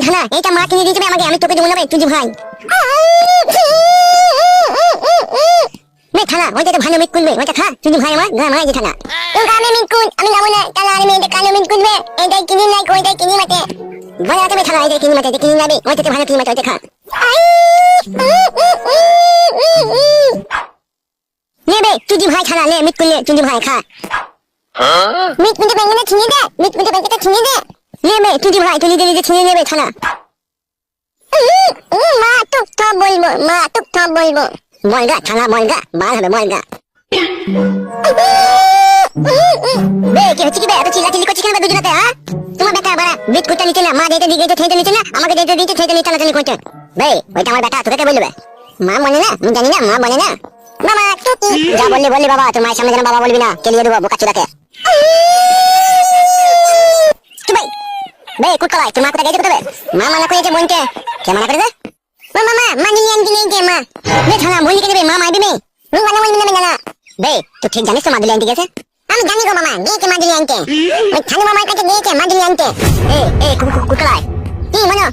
থানা এটা মা কিনে দিয়েছে আমাকে, আমি তোকে দেবো না তুই ভাই। থানা ওইটা তো ভালো মিট করবে, ওইটা খা তুই ভাই আমার গা মারা যে থানা। আমি মিট কুন আমি যাবো না, তাহলে আর মেয়েটা কালো মিট করবে, এটাই কিনে নাই ওইটাই কিনে মাতে ভাই আগে থানা, এটাই কিনে মাতে কিনে যাবে, ওইটাতে ভালো কিনে মাতে ওইটা খা। নেবে তুই ভাই থানা লে মিট করলে তুই ভাই খা। মিট মিটে ব্যাংকে ছিনিয়ে দে, মিট মিটে ব্যাংকে ছিনিয়ে দে, নেবে তুই ভাই তুই নিজে নিজে ছিনিয়ে নেবে থানা। মা টুক থাম বলবো, মা টুক থাম বলবো, মলগা থানা মলগা বার হবে মলগা। বে কি হচ্ছে কি বে, এত চিল্লাচিল্লি করছিস কেন দুজনাতে? হ্যাঁ তোমার বেটা বাড়া বিট কুটা নিচে না, মা দিতে দিকে ঠেতে নিচে না, আমাকে দিতে দিতে ঠেতে নিচে টানাটানি করছে। বে ওইটা আমার বেটা, তোকে কে বলবে? মা বলে না, আমি জানি না, মা বলে না। মামা টুকি যা বললি বললি বাবা, তোর মায়ের সামনে যেন বাবা বলবি না, কেলিয়ে দেবো বোকাচোদাকে। বে কুটকলাই তুই মা কোথায় গেছে কোথায়? মা মানা করেছে বোনকে। কে মানা করেছে? মামা মানিয়ে আনতে নেই কে মা? বে থানা বললি কে দেবে, মা মারবি মেয়ে মানা বলবি না জানা। বে তুই ঠিক জানিস তো মাদুলি আনতে গেছে? আমি জানি গো মামা, গিয়েছে মাদুলি আনতে, ওই থানা মামার কাছে গিয়েছে মাদুলি আনতে। এ কুটকলাই কি মনো,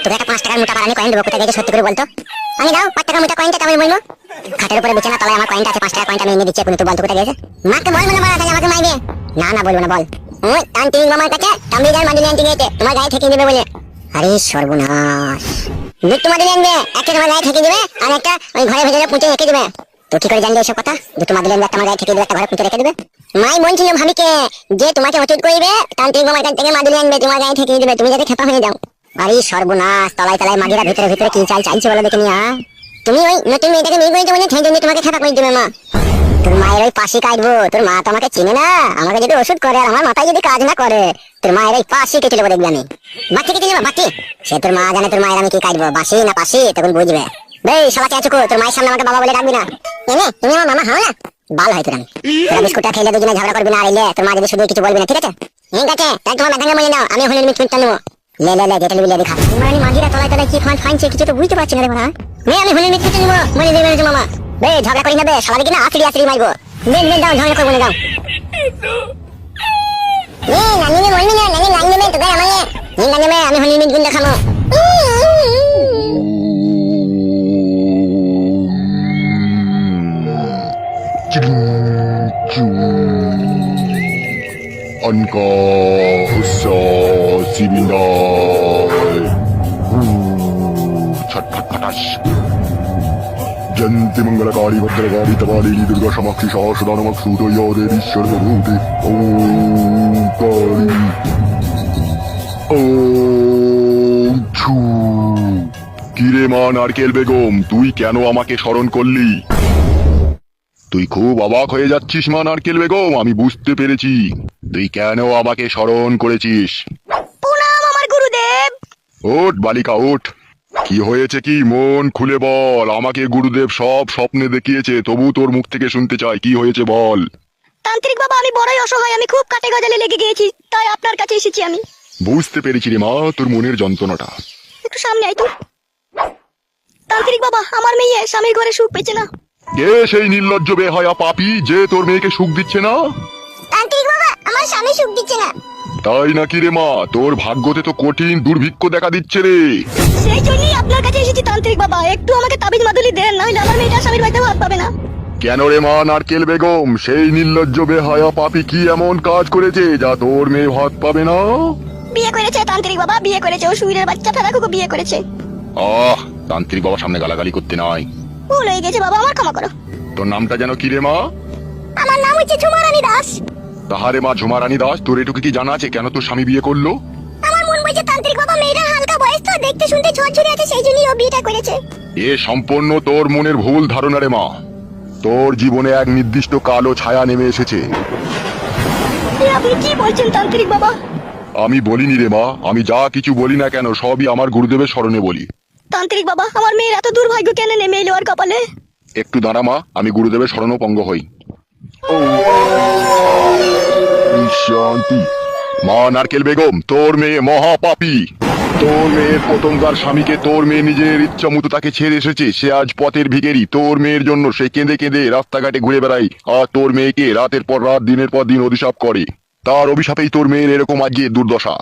তোকে একটা 5 টাকার মোটা বাড়ানি কয়েন দেবো, কোথায় গেছে সত্যি করে বলতো? আমি দাও 5 টাকার মোটা কয়েনটা, তবে বলবো খাটের উপরে বিছানা তলায় আমার কয়েনটা আছে, 5 টাকার কয়েনটা আমি এনে দিচ্ছি, এখন তুই বল তো কোথায় গেছে? মাকে বল মানে মারা, তাহলে আমাকে মারবে। না না বলবো না, বল। ওই তান্ত্রিক মামার কাছে তাম্বিদার মাদুলি আনতে গিয়েছে, তোমার গায়ে ঠেকিয়ে দেবে বলে। আরে সর্বনাশ, দুটো মাদুলি আনবে, একটা তোমার গায়ে ঠেকিয়ে দেবে আর একটা ওই ঘরে ভেতরে পুঁতে রেখে দেবে। তো কি করে জানলে এসব কথা? দুটো মাদুলি আনবে, একটা আমার গায়ে ঠেকিয়ে দেবে, একটা ঘরে পুঁতে রেখে দেবে। মাই বলছিল ভাবিকে যে তোমাকে অচুত করবে, তান্ত্রিক মামার কাছ থেকে মাদুলি আনবে, তোমার গায়ে ঠেকিয়ে দেবে, তুমি যাতে খেপা হয়ে যাও। আরে সর্বনাশ, তলায় তলায় মাগিরা ভিতরে ভিতরে কি চাইছে বলো দেখে নিয়া। তুমি ওই নতুন মেয়েটাকে বিয়ে করেছো বলে সেই জন্য তোমাকে খেপা করে দেবে মা। তোর মায়ের ওই পাশি কাটবো, তোর মা তো আমাকে চিনে না, আমাকে যদি ওষুধ করে আর আমার মাথায় যদি কাজ না করে, তোর মায়ের ওই পাশি কেটে দেবো দেখবি আমি। বাচ্চা কেটে দেবো বাচ্চি, সে তোর মা জানে তোর মায়ের আমি কি কাটবো, বাসি না পাশি তখন বুঝবে। বেই শালা চাচুকু, তোর মায়ের সামনে আমাকে বাবা বলে ডাকবি না। এনে তুমি আমার মামা হও না, বাল হয় তোর। আমি তোরা বিস্কুটটা খেলে দুজনে ঝগড়া করবি না, আর এলে তোর মা যদি শুধু কিছু বলবি না, ঠিক আছে? ঠিক আছে, তাই তোমার ব্যাটাকে বলে নাও, আমি হলের মিটমিটটা নেবো। লে লে লে যেটা লিবি দেখা, মানে মাগিরা তলায় তলায় কি ফাইনছে কিছু তো বুঝতে পারছি না রে ভাড়া। নে আমি হলের মিটমিটটা নেবো, বলে দেবে মামা। বে ঝগড়া করি না বে, শালা দেখি না আসরি আসরি মারবো। নেন নেন দাও, ঝগড়া করবো না দাও। নানি বলবি না, নানি গান দেবে তোকে আমাকে, গান দেবে, আমি হলের মিট গুণ দেখাবো। Anka ussa siminday छटपटाश जयंती मंगलकारी भद्रकाली तवालिनी दुर्गा समाक्षी शासदा नमः सूदया देवी सर्वभूते ओम काली ओम छू কিরে মা নারকেল বেগম, তুই কেন আমাকে স্মরণ করলি? তুই খুব অবাক হয়ে যাচ্ছিস মা নারকেল বেগম, আমি বুঝতে পেরেছি তুই কেন আমাকে স্মরণ করেছিস। প্রণাম আমার গুরুদেব। ওঠ বালিকা ওঠ, কি হয়েছে কি মন খুলে বল, আমাকে গুরুদেব সব স্বপ্নে দেখিয়েছে, তবু তোর মুখ থেকে শুনতে চাই কি হয়েছে বল। তান্ত্রিক বাবা আমি বড়ই অসহায়, আমি খুব কাটে গজালে লেগে গিয়েছি, তাই আপনার কাছে এসেছি আমি। বুঝতে পেরেছি রে মা তোর মনের যন্ত্রণাটা। একটু সামনে আয় তো। তান্ত্রিক বাবা আমার মেয়ে স্বামীর ঘরে সুখ পেয়েছে না। কে সেই নির্লজ্জ বেহায়া পাপী যে তোর মেয়েকে সুখ দিচ্ছে না? তান্ত্রিক বাবা আমার স্বামী সুখ দিচ্ছে না। তাই নাকি রে মা, তোর ভাগ্যতে তো কঠিন দুর্ভিক্ষ দেখা দিচ্ছে রে। সেই জন্যই আপনার কাছে এসেছি তান্ত্রিক বাবা, একটু আমাকে তাবিজ মাদুলি দেন, নাহলে আমার মেয়েটা স্বামীর বাড়িতে ভাত পাবে না। কেন রে মা নারকেল বেগম, সেই নির্লজ্জ বেহায়া পাপী কি এমন কাজ করেছে যা তোর মেয়ে ভাত পাবে না? বিয়ে করেছে তান্ত্রিক বাবা, বিয়ে করেছে, ও সুইরের বাচ্চা ফেরাকুকে বিয়ে করেছে। তান্ত্রিক বাবার সামনে গালাগালি করতে নাই, ভুল হয়ে গেছে বাবা, আমার ক্ষমা করো। তোর নামটা যেন কি রে মা? আমার নাম হচ্ছে ঝুমারানী দাস। তাহারে মা ঝুমারানী দাস, তোর এটুকু কি জানা আছে কেন তোর স্বামী বিয়ে করলো? আমার মন বলছে তান্ত্রিক বাবা মেয়েটা হালকা বয়স তো, দেখতে শুনতে ঝরঝরে আছে, সেই জন্যই ও বিয়েটা করেছে। এ সম্পূর্ণ তোর মনের ভুল ধারণা রে মা, তোর জীবনে এক নির্দিষ্ট কালো ছায়া নেমে এসেছে। আপনি কি বলছেন তান্ত্রিক বাবা? আমি বলিনি রে মা, আমি যা কিছু বলি না কেন সবই আমার গুরুদেবের স্মরণে বলি। তান্ত্রিক বাবা আমার মেয়ের এত দুর্ভাগ্য কেন নেমে এলো আর কপালে? একটু দাঁড়া মা, আমি গুরুদেবের শরণাপন্ন হই। শান্তি। মা নারকেল বেগম, তোর মেয়ে মহাপাপী, তোর মেয়ের পতঙ্গার স্বামীকে তোর মেয়ে নিজের ইচ্ছা মতো তাকে ছেড়ে এসেছে, সে আজ পথের ভিখারি। তোর মেয়ের জন্য সে কেঁদে কেঁদে রাস্তাঘাটে ঘুরে বেড়ায়, আর তোর মেয়েকে রাতের পর রাত দিনের পর দিন অভিশাপ করে। তার অভিশাপেই তোর মেয়ের এরকম আজকে দুর্দশা।